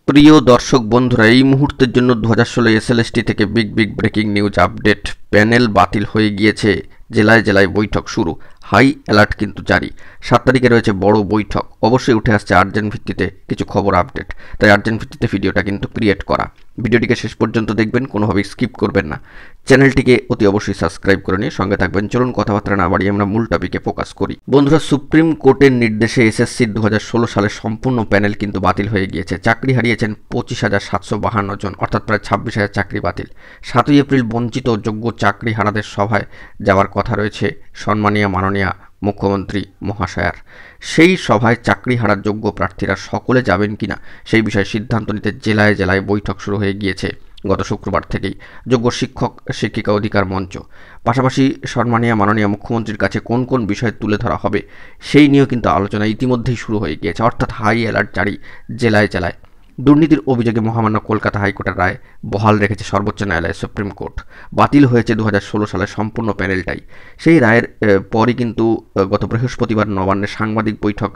প্রিয় দর্শক বন্ধুরা, এই মুহূর্তের জন্য 2016 এসএলএসটি থেকে big breaking news update. Panel বাতিল হয়ে গিয়েছে, জেলায় জেলায় বৈঠক শুরু, হাই অ্যালার্ট কিন্তু জারি। 7 তারিখে রয়েছে বড় বৈঠক। অবশ্যই উঠে আসছে আর্জেন্ট ভিত্তিতে কিছু খবর আপডেট, তাই আর্জেন্ট ভিত্তিতে ভিডিওটা কিন্তু ক্রিয়েট করা। ভিডিওটিকে শেষ পর্যন্ত দেখবেন, কোনোভাবেই স্কিপ করবেন না। চ্যানেলটিকে অতি অবশ্যই সাবস্ক্রাইব করে নিয়ে সঙ্গে থাকবেন। চলুন কথাবার্তা না বাড়িয়ে আমরা মূল টপিকে ফোকাস করি। বন্ধুরা, সুপ্রিম কোর্টের নির্দেশে এসএসসির 2016 সালের সম্পূর্ণ প্যানেল কিন্তু বাতিল হয়ে গিয়েছে। চাকরি হারিয়েছেন 25,752 জন, অর্থাৎ প্রায় 26,000 চাকরি বাতিল। 7ই এপ্রিল বঞ্চিত যোগ্য চাকরি হারাদের সভায় যাওয়ার কথা রয়েছে সম্মানীয় মাননীয় মুখ্যমন্ত্রী মহাশয়ার। সেই সভায় চাকরি হারার যোগ্য প্রার্থীরা সকলে যাবেন কিনা সেই বিষয়ে সিদ্ধান্ত নিতে জেলায় জেলায় বৈঠক শুরু হয়ে গিয়েছে গত শুক্রবার থেকেই। যোগ্য শিক্ষক শিক্ষিকা অধিকার মঞ্চ, পাশাপাশি সম্মানীয় মাননীয় মুখ্যমন্ত্রীর কাছে কোন কোন বিষয় তুলে ধরা হবে সেই নিয়েও কিন্তু আলোচনা ইতিমধ্যেই শুরু হয়ে গিয়েছে, অর্থাৎ হাই অ্যালার্ট জারি জেলায় জেলায়। দুর্নীতির অভিযোগে মহামান্য কলকাতা হাইকোর্টের রায় বহাল রেখেছে সর্বোচ্চ ন্যায়ালয়ের সুপ্রিম কোর্ট। বাতিল হয়েছে 2016 সালের সম্পূর্ণ প্যানেলটাই। সেই রায়ের পরই কিন্তু গত বৃহস্পতিবার নবান্নে সাংবাদিক বৈঠক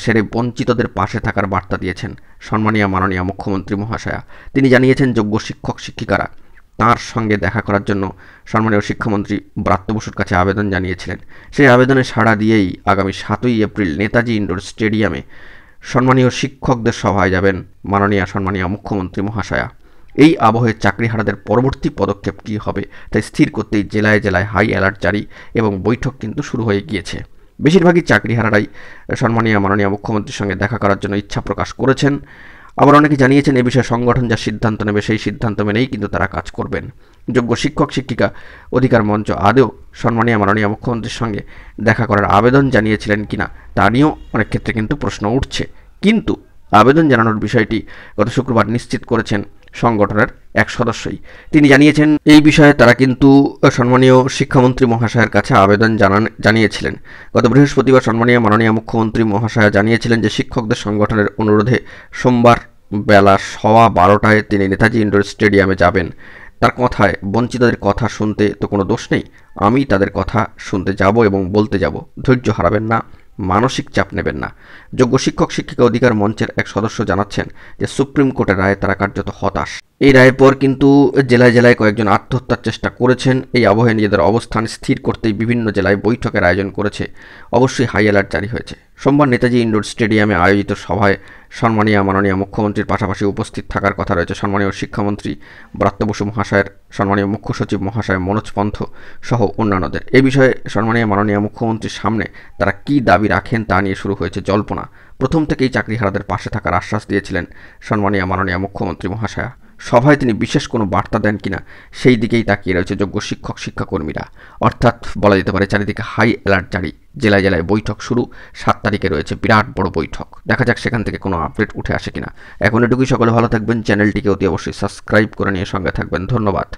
সেরে বঞ্চিতদের পাশে থাকার বার্তা দিয়েছেন সম্মানীয় মাননীয় মুখ্যমন্ত্রী মহাশয়া। তিনি জানিয়েছেন যোগ্য শিক্ষক শিক্ষিকারা তাঁর সঙ্গে দেখা করার জন্য সম্মানীয় শিক্ষামন্ত্রী ব্রাত্য বসুর কাছে আবেদন জানিয়েছিলেন। সেই আবেদনে সাড়া দিয়েই আগামী 7ই এপ্রিল নেতাজি ইন্ডোর স্টেডিয়ামে সম্মানীয় শিক্ষকদের সভায় যাবেন সম্মানীয় মুখ্যমন্ত্রী মহাশয়া। এই আবহে চাকরিহারাদের পরবর্তী পদক্ষেপ কী হবে তাই স্থির করতেই জেলায় জেলায় হাই অ্যালার্ট জারি এবং বৈঠক কিন্তু শুরু হয়ে গিয়েছে। বেশিরভাগই চাকরিহারারাই সম্মানীয় মাননীয় মুখ্যমন্ত্রীর সঙ্গে দেখা করার জন্য ইচ্ছা প্রকাশ করেছেন। আবার অনেকে জানিয়েছেন এ বিষয়ে সংগঠন যা সিদ্ধান্ত নেবে সেই সিদ্ধান্ত মেনেই কিন্তু তারা কাজ করবেন। যোগ্য শিক্ষক শিক্ষিকা অধিকার মঞ্চ আদৌ সম্মানীয় মাননীয় মুখ্যমন্ত্রীর সঙ্গে দেখা করার আবেদন জানিয়েছিলেন কিনা তা নিয়েও অনেক ক্ষেত্রে কিন্তু প্রশ্ন উঠছে। কিন্তু আবেদন জানানোর বিষয়টি গত শুক্রবার নিশ্চিত করেছেন সংগঠনের এক সদস্যই। তিনি জানিয়েছেন এই বিষয়ে তারা কিন্তু সম্মানীয় শিক্ষামন্ত্রী মহাশয়ের কাছে আবেদন জানিয়েছিলেন। গত বৃহস্পতিবার সম্মানীয় মাননীয় মুখ্যমন্ত্রী মহাশয়া জানিয়েছিলেন যে শিক্ষকদের সংগঠনের অনুরোধে সোমবার বেলা 12:15 তিনি নেতাজি ইন্ডোর স্টেডিয়ামে যাবেন। তার কথায় বঞ্চিতদের কথা শুনতে তো কোনো দোষ নেই, আমি তাদের কথা শুনতে যাব এবং বলতে যাব। ধৈর্য হারাবেন না, মানসিক চাপ নেবেন না। যোগ্য শিক্ষক শিক্ষিকা অধিকার মঞ্চের এক সদস্য জানাচ্ছেন যে সুপ্রিম কোর্টের রায়ে তারা কার্যত হতাশ। এই রায়ের পর কিন্তু জেলায় জেলায় কয়েকজন আত্মহত্যার চেষ্টা করেছেন। এই আবহে নিজেদের অবস্থান স্থির করতেই বিভিন্ন জেলায় বৈঠকের আয়োজন করেছে। অবশ্যই হাই অ্যালার্ট জারি হয়েছে। সোমবার নেতাজি ইন্ডোর স্টেডিয়ামে আয়োজিত সভায় সম্মানীয় মাননীয় মুখ্যমন্ত্রীর পাশাপাশি উপস্থিত থাকার কথা রয়েছে সম্মানীয় শিক্ষামন্ত্রী ব্রাত্য বসু মহাশয়ের, সম্মানীয় মুখ্য সচিব মহাশয় মনোজ পন্থ সহ অন্যান্যদের। এই বিষয়ে সম্মানীয় মাননীয় মুখ্যমন্ত্রীর সামনে তারা কী দাবি রাখেন তা নিয়ে শুরু হয়েছে জল্পনা। প্রথম থেকেই চাকরিহারাদের পাশে থাকার আশ্বাস দিয়েছিলেন সম্মানীয় মাননীয় মুখ্যমন্ত্রী মহাশয়া। সভায় তিনি বিশেষ কোনো বার্তা দেন কিনা সেই দিকেই তাকিয়ে রয়েছে যোগ্য শিক্ষক শিক্ষাকর্মীরা। অর্থাৎ বলা যেতে পারে চারিদিকে হাই অ্যালার্ট জারি, জেলায় জেলায় বৈঠক শুরু। 7 তারিখে রয়েছে বিরাট বড় বৈঠক। দেখা যাক সেখান থেকে কোনো আপডেট উঠে আসে কিনা। এখন এটুকুই, সকলে ভালো থাকবেন। চ্যানেলটিকে অতি অবশ্যই সাবস্ক্রাইব করে নিয়ে সঙ্গে থাকবেন। ধন্যবাদ।